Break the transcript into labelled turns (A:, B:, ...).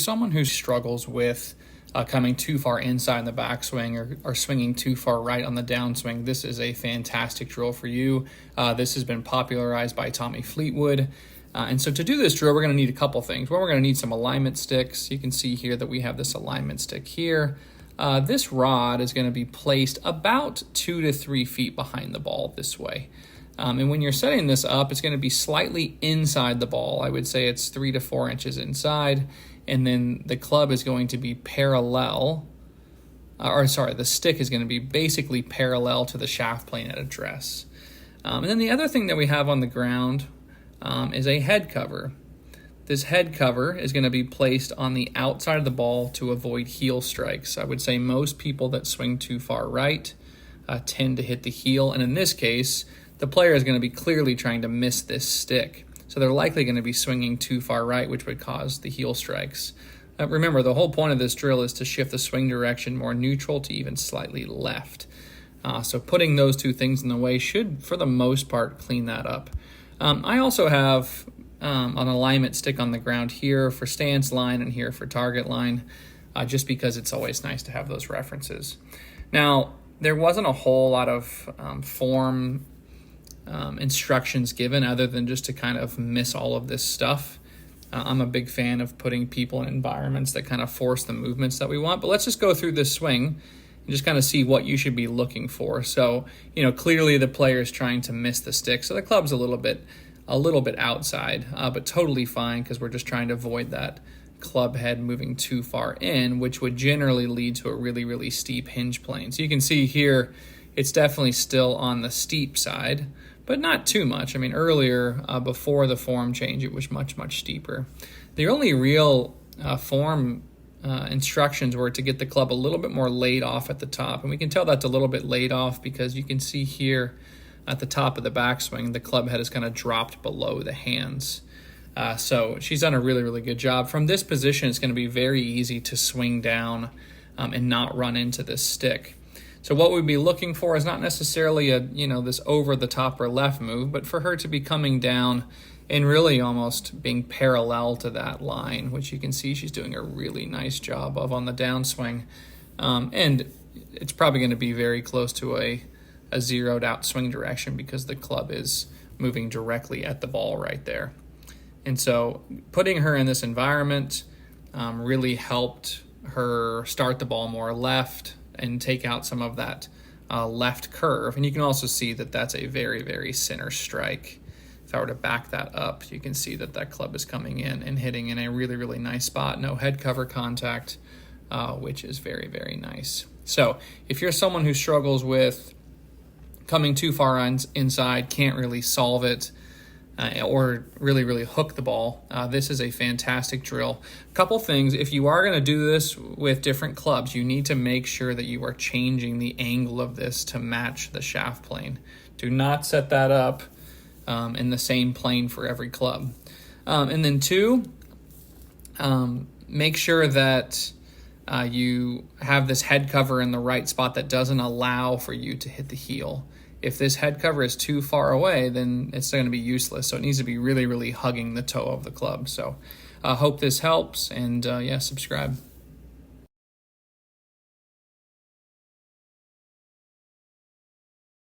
A: Someone who struggles with coming too far inside the backswing or swinging too far right on the downswing, this is a fantastic drill for you. This has been popularized by Tommy Fleetwood. And so to do this drill, we're going to need a couple things. Well, we're going to need some alignment sticks. You can see here that we have this alignment stick here. This rod is going to be placed about 2 to 3 feet behind the ball this way. And when you're setting this up, it's going to be slightly inside the ball. I would say it's 3 to 4 inches inside. And then the club is going to be parallel, the stick is going to be basically parallel to the shaft plane at address. And then the other thing that we have on the ground is a head cover. This head cover is going to be placed on the outside of the ball to avoid heel strikes. I would say most people that swing too far right tend to hit the heel, and in this case, the player is going to be clearly trying to miss this stick. So they're likely going to be swinging too far right, which would cause the heel strikes. Remember, the whole point of this drill is to shift the swing direction more neutral to even slightly left. So putting those two things in the way should, for the most part, clean that up. I also have an alignment stick on the ground here for stance line and here for target line, just because it's always nice to have those references. Now, there wasn't a whole lot of form instructions given other than just to kind of miss all of this stuff. I'm a big fan of putting people in environments that kind of force the movements that we want, but let's just go through this swing and just kind of see what you should be looking for. So, clearly the player is trying to miss the stick, so the club's a little bit outside, but totally fine because we're just trying to avoid that club head moving too far in, which would generally lead to a really, really steep hinge plane. So you can see here, it's definitely still on the steep side, but not too much. I mean, earlier, before the form change, it was much, much steeper. The only real form instructions were to get the club a little bit more laid off at the top. And we can tell that's a little bit laid off because you can see here at the top of the backswing, the club head is kind of dropped below the hands. So she's done a really, really good job. From this position, it's going to be very easy to swing down and not run into this stick. So what we'd be looking for is not necessarily this over the top or left move, but for her to be coming down and really almost being parallel to that line, which you can see she's doing a really nice job of on the downswing. And it's probably going to be very close to a zeroed out swing direction because the club is moving directly at the ball right there. And so putting her in this environment really helped her start the ball more left and take out some of that left curve. And you can also see that that's a very, very center strike. If I were to back that up, you can see that that club is coming in and hitting in a really, really nice spot. No head cover contact, which is very, very nice. So if you're someone who struggles with coming too far inside, can't really solve it, or really, really hook the ball, this is a fantastic drill. A couple things: if you are going to do this with different clubs, you need to make sure that you are changing the angle of this to match the shaft plane. Do not set that up in the same plane for every club. And then two, make sure that you have this head cover in the right spot that doesn't allow for you to hit the heel. If this head cover is too far away, then it's going to be useless. So it needs to be really, really hugging the toe of the club. So I hope this helps, and subscribe.